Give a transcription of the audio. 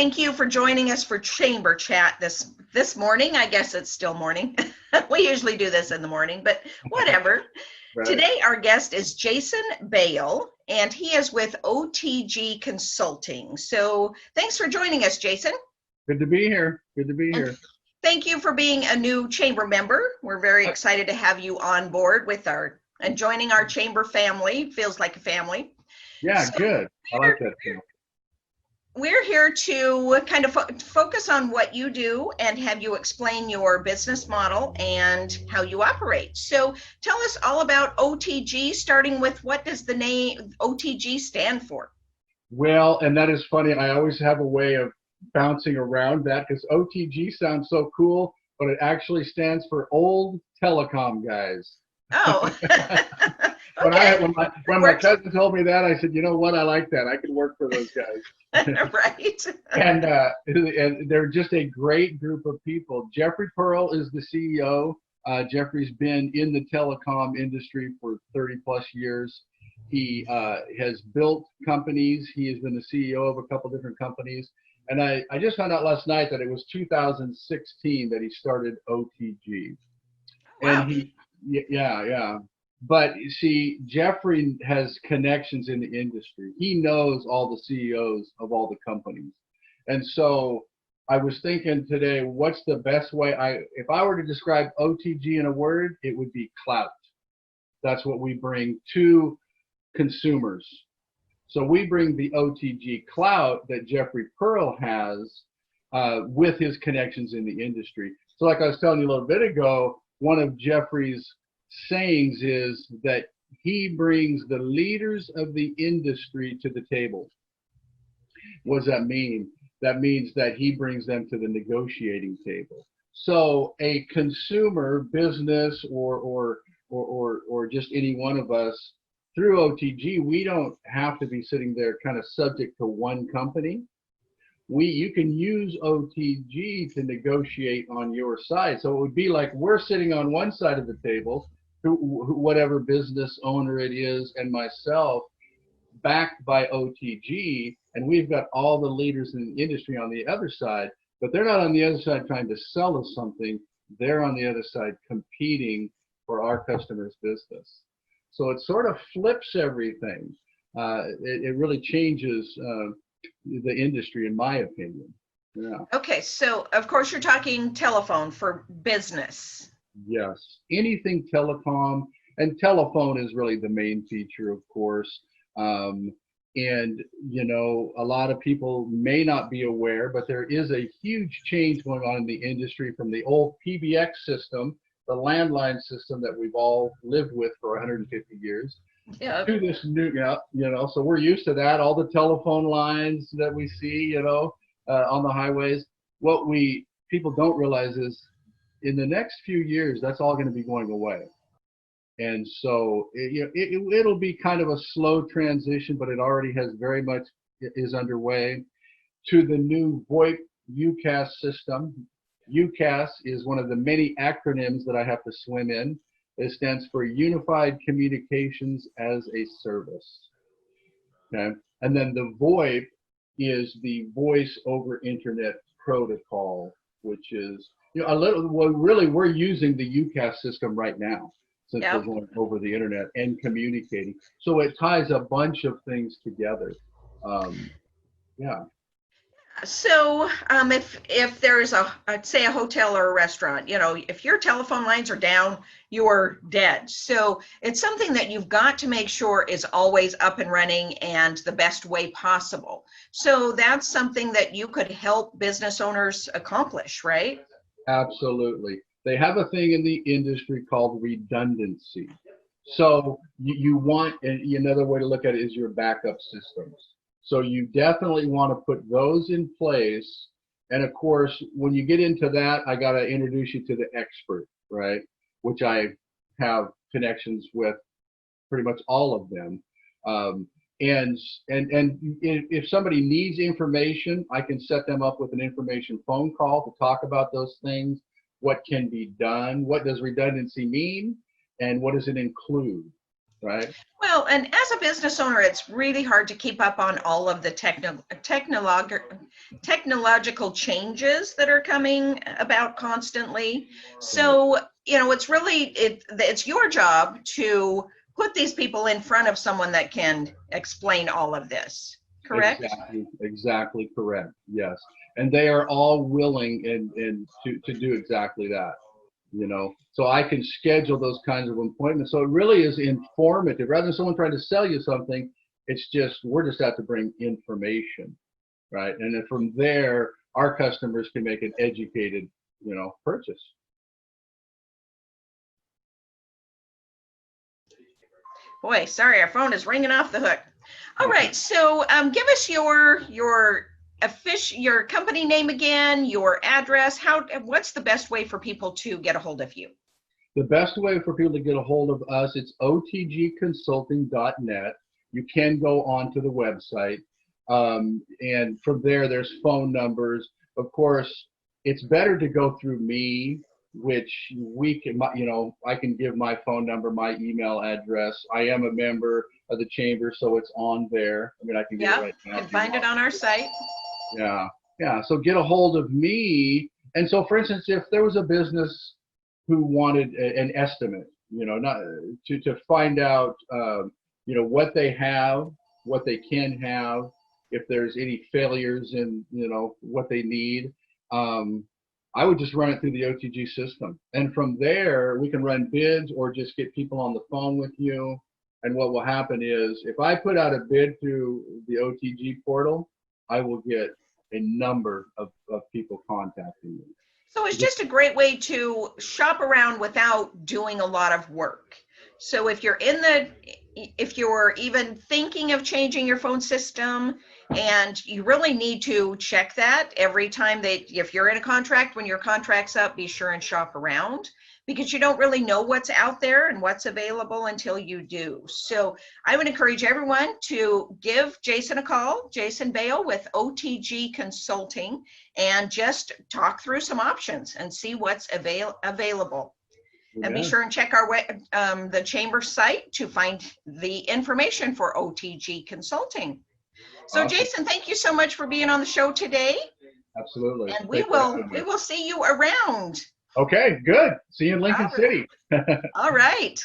thank you for joining us for Chamber Chat this morning. I guess it's still morning. We usually do this in the morning, but whatever. Right. Today, our guest is Jason Bale, and he is with OTG Consulting. So thanks for joining us, Jason. Good to be here. Good to be here. Thank you for being a new Chamber member. We're very excited to have you on board with and joining our Chamber family. Feels like a family. Yeah, So good. I like that too. We're here to kind of focus on what you do and have you explain your business model and how you operate. So tell us all about OTG, starting with what does the name OTG stand for? Well, and that is funny. I always have a way of bouncing around that because OTG sounds so cool, but it actually stands for Old Telecom Guys. Oh, okay. When my cousin told me that, I said, you know what? I like that. I could work for those guys. Right. And they're just a great group of people. Jeffrey Pearl is the CEO. Jeffrey's been in the telecom industry for 30 plus years. He has built companies. He has been the CEO of a couple different companies. And I just found out last night that it was 2016 that he started OTG. Wow. And yeah. But you see, Jeffrey has connections in the industry. He knows all the CEOs of all the companies. And so I was thinking today, what's the best way? If I were to describe OTG in a word, it would be clout. That's what we bring to consumers. So we bring the OTG clout that Jeffrey Pearl has with his connections in the industry. So like I was telling you a little bit ago, one of Jeffrey's sayings is that he brings the leaders of the industry to the table. What does that mean? That means that he brings them to the negotiating table. So a consumer, business, or just any one of us through OTG, we don't have to be sitting there kind of subject to one company. You can use OTG to negotiate on your side. So it would be like we're sitting on one side of the table, whatever business owner it is, and myself, backed by OTG, and we've got all the leaders in the industry on the other side, but they're not on the other side trying to sell us something. They're on the other side competing for our customers' business. So it sort of flips everything. It really changes the industry, in my opinion. Yeah. Okay, so of course you're talking telephone for business. Yes, anything telecom, and telephone is really the main feature, of course. And you know, a lot of people may not be aware, but there is a huge change going on in the industry from the old PBX system, the landline system that we've all lived with for 150 years, to this new, so we're used to that. All the telephone lines that we see, on the highways. What people don't realize is, in the next few years, that's all going to be going away. And so it'll be kind of a slow transition, but it already has very much is underway to the new VoIP UCaaS system. UCaaS is one of the many acronyms that I have to swim in. It stands for Unified Communications as a Service. Okay, and then the VoIP is the Voice over Internet Protocol, which is we're using the UCaaS system right now, since we're going over the internet and communicating. So it ties a bunch of things together. Yeah. So if there's say a hotel or a restaurant, if your telephone lines are down, you're dead. So it's something that you've got to make sure is always up and running and the best way possible. So that's something that you could help business owners accomplish, right? Absolutely. They have a thing in the industry called redundancy. So you want, another way to look at it is your backup systems. So you definitely want to put those in place. And of course, when you get into that, I got to introduce you to the expert, right? Which I have connections with pretty much all of them. And if somebody needs information, I can set them up with an information phone call to talk about those things. What can be done? What does redundancy mean? And what does it include? right? Well, and as a business owner, it's really hard to keep up on all of the technological changes that are coming about constantly. Right. So, it's your job to put these people in front of someone that can explain all of this, correct? Exactly correct. Yes. And they are all willing and to do exactly that, you know. So I can schedule those kinds of appointments. So it really is informative. Rather than someone trying to sell you something, it's just we're just out to bring information, right? And then from there, our customers can make an educated, purchase. Boy, sorry, our phone is ringing off the hook. All right, so give us your company name again, your address. What's the best way for people to get a hold of you? The best way for people to get a hold of us, it's otgconsulting.net. You can go onto the website. And from there, there's phone numbers. Of course, it's better to go through me, which I can give my phone number, my email address. I am a member of the chamber, so it's on there. I mean, I can get it Yeah, right now. you can find it on our site. Yeah, yeah. So get a hold of me. And so, for instance, if there was a business who wanted an estimate, not to find out, what they have, what they can have, if there's any failures in, what they need. I would just run it through the OTG system. And from there, we can run bids or just get people on the phone with you. And what will happen is if I put out a bid through the OTG portal, I will get a number of people contacting me. So it's just a great way to shop around without doing a lot of work. So if you're even thinking of changing your phone system, and you really need to check that every time if you're in a contract, when your contract's up, be sure and shop around, because you don't really know what's out there and what's available until you do. So I would encourage everyone to give Jason a call, Jason Bale with OTG Consulting, and just talk through some options and see what's available. And be sure and check the chamber site to find the information for OTG Consulting. So Awesome. Jason, thank you so much for being on the show today. Absolutely. And we will see you around. Okay, good. See you in Lincoln All right. City. All right.